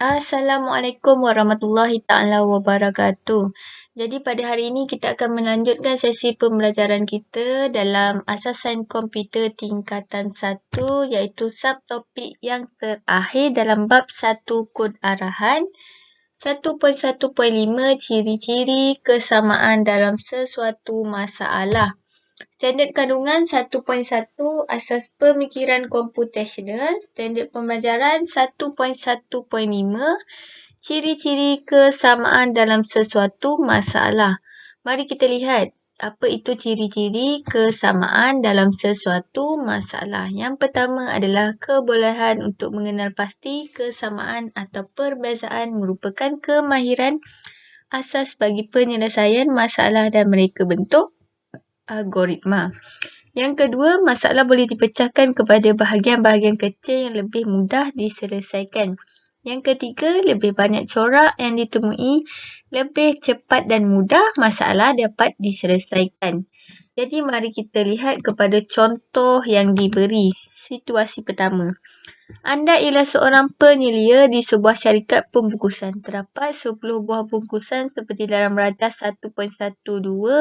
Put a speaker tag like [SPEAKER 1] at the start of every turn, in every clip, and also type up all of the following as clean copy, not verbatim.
[SPEAKER 1] Assalamualaikum warahmatullahi taala wabarakatuh. Jadi pada hari ini kita akan melanjutkan sesi pembelajaran kita dalam asasan komputer tingkatan 1 iaitu subtopik yang terakhir dalam bab 1 kod arahan 1.1.5 ciri-ciri kesamaan dalam sesuatu masalah. Standard kandungan 1.1 asas pemikiran komputasional, standard pembelajaran 1.1.5 ciri-ciri kesamaan dalam sesuatu masalah. Mari kita lihat apa itu ciri-ciri kesamaan dalam sesuatu masalah. Yang pertama adalah kebolehan untuk mengenal pasti kesamaan atau perbezaan merupakan kemahiran asas bagi penyelesaian masalah dan mereka bentuk algoritma. Yang kedua, masalah boleh dipecahkan kepada bahagian-bahagian kecil yang lebih mudah diselesaikan. Yang ketiga, lebih banyak corak yang ditemui, lebih cepat dan mudah masalah dapat diselesaikan. Jadi, mari kita lihat kepada contoh yang diberi. Situasi pertama. Anda ialah seorang penyelia di sebuah syarikat pembungkusan. Terdapat 10 buah bungkusan seperti dalam rajah 1.12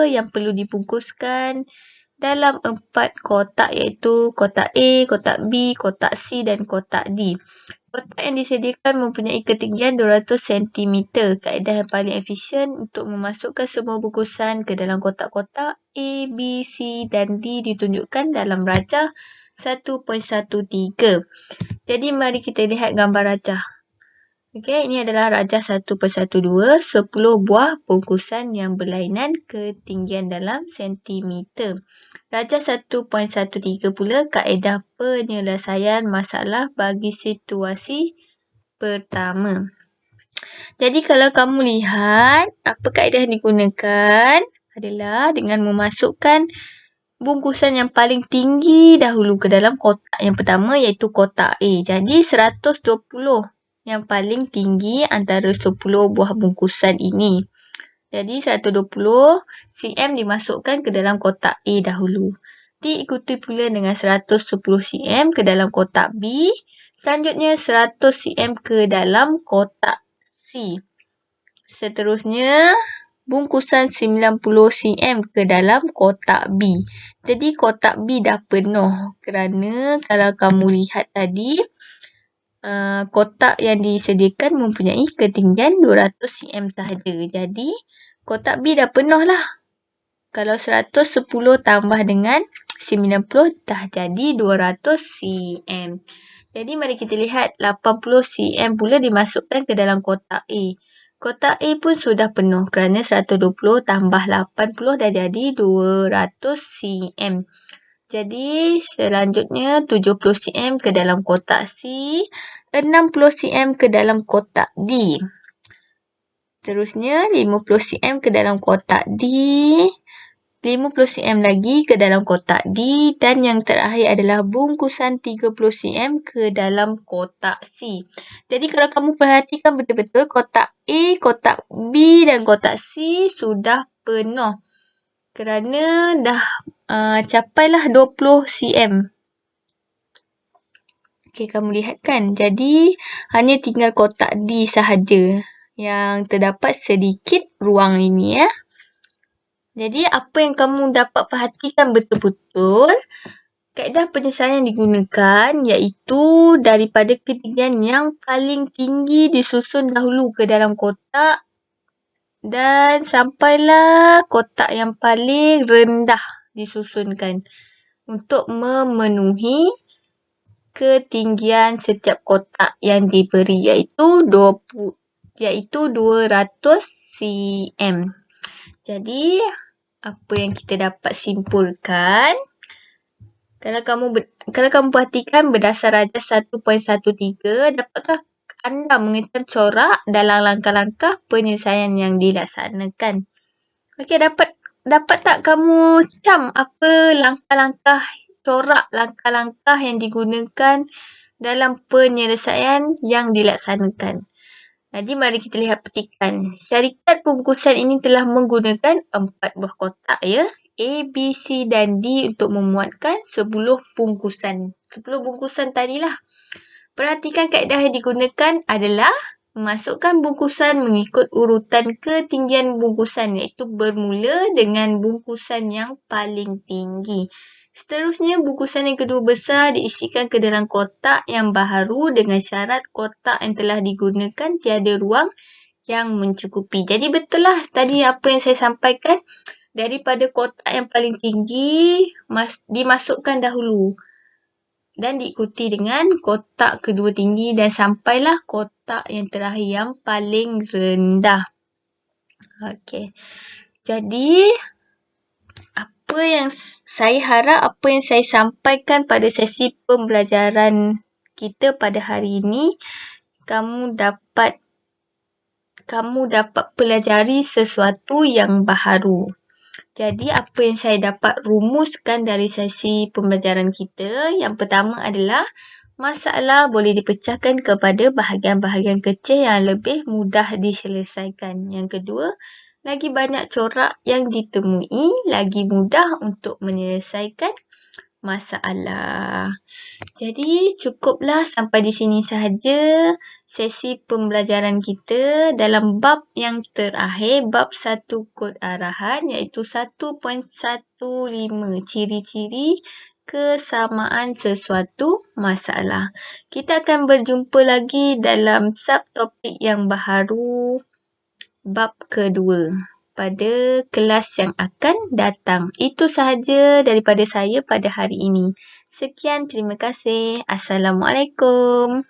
[SPEAKER 1] yang perlu dibungkuskan dalam 4 kotak iaitu kotak A, kotak B, kotak C dan kotak D. Kotak yang disediakan mempunyai ketinggian 200 cm. Kaedah yang paling efisien untuk memasukkan semua bungkusan ke dalam kotak-kotak A, B, C dan D ditunjukkan dalam rajah 1.13. Jadi mari kita lihat gambar rajah. Okey, ini adalah rajah 1.12, 10 buah bungkusan yang berlainan ketinggian dalam sentimeter. Rajah 1.13 pula kaedah penyelesaian masalah bagi situasi pertama. Jadi kalau kamu lihat apa kaedah yang digunakan adalah dengan memasukkan bungkusan yang paling tinggi dahulu ke dalam kotak yang pertama iaitu kotak A. Jadi 120 yang paling tinggi antara 10 buah bungkusan ini. Jadi 120 cm dimasukkan ke dalam kotak A dahulu. Diikuti pula dengan 110 cm ke dalam kotak B. Selanjutnya 100 cm ke dalam kotak C. Seterusnya bungkusan 90 cm ke dalam kotak B. Jadi kotak B dah penuh kerana kalau kamu lihat tadi kotak yang disediakan mempunyai ketinggian 200 cm sahaja. Jadi kotak B dah penuh lah. Kalau 110 tambah dengan 90 dah jadi 200 cm. Jadi mari kita lihat 80 cm pula dimasukkan ke dalam kotak A. Kotak A pun sudah penuh kerana 120 tambah 80 dah jadi 200 cm. Jadi selanjutnya 70 cm ke dalam kotak C, 60 cm ke dalam kotak D. Terusnya 50 cm ke dalam kotak D, 50 cm lagi ke dalam kotak D dan yang terakhir adalah bungkusan 30 cm ke dalam kotak C. Jadi kalau kamu perhatikan betul-betul kotak A, kotak B dan kotak C sudah penuh kerana dah capailah 20 cm. Okey, kamu lihat kan? Jadi hanya tinggal kotak D sahaja yang terdapat sedikit ruang ini ya. Jadi apa yang kamu dapat perhatikan betul-betul, kaedah penyelesaian yang digunakan iaitu daripada ketinggian yang paling tinggi disusun dahulu ke dalam kotak dan sampailah kotak yang paling rendah disusunkan untuk memenuhi ketinggian setiap kotak yang diberi iaitu 200 cm. Jadi apa yang kita dapat simpulkan, kalau kamu perhatikan berdasar rajah 1.13, dapatkah anda mengetahui corak dalam langkah-langkah penyelesaian yang dilaksanakan? Okey, dapat tak kamu cam apa langkah-langkah corak langkah-langkah yang digunakan dalam penyelesaian yang dilaksanakan? Jadi mari kita lihat petikan. Syarikat pembungkusan ini telah menggunakan 4 buah kotak ya. A, B, C dan D untuk memuatkan 10 bungkusan. 10 bungkusan tadilah. Perhatikan kaedah yang digunakan adalah Memasukkan bungkusan mengikut urutan ketinggian bungkusan, iaitu bermula dengan bungkusan yang paling tinggi. Seterusnya, bungkusan yang kedua besar diisikan ke dalam kotak yang baharu dengan syarat kotak yang telah digunakan tiada ruang yang mencukupi. Jadi betul lah tadi apa yang saya sampaikan. Daripada kotak yang paling tinggi, dimasukkan dahulu. Dan diikuti dengan kotak kedua tinggi dan sampailah kotak yang terakhir yang paling rendah. Okey. Jadi, saya harap apa yang saya sampaikan pada sesi pembelajaran kita pada hari ini, kamu dapat pelajari sesuatu yang baharu. Jadi, apa yang saya dapat rumuskan dari sesi pembelajaran kita, yang pertama adalah masalah boleh dipecahkan kepada bahagian-bahagian kecil yang lebih mudah diselesaikan. Yang kedua, lagi banyak corak yang ditemui, lagi mudah untuk menyelesaikan masalah. Jadi, cukuplah sampai di sini sahaja sesi pembelajaran kita dalam bab yang terakhir, bab 1 kod arahan iaitu 1.15 ciri-ciri kesamaan sesuatu masalah. Kita akan berjumpa lagi dalam subtopik yang baharu, bab kedua pada kelas yang akan datang. Itu sahaja daripada saya pada hari ini. Sekian, terima kasih. Assalamualaikum.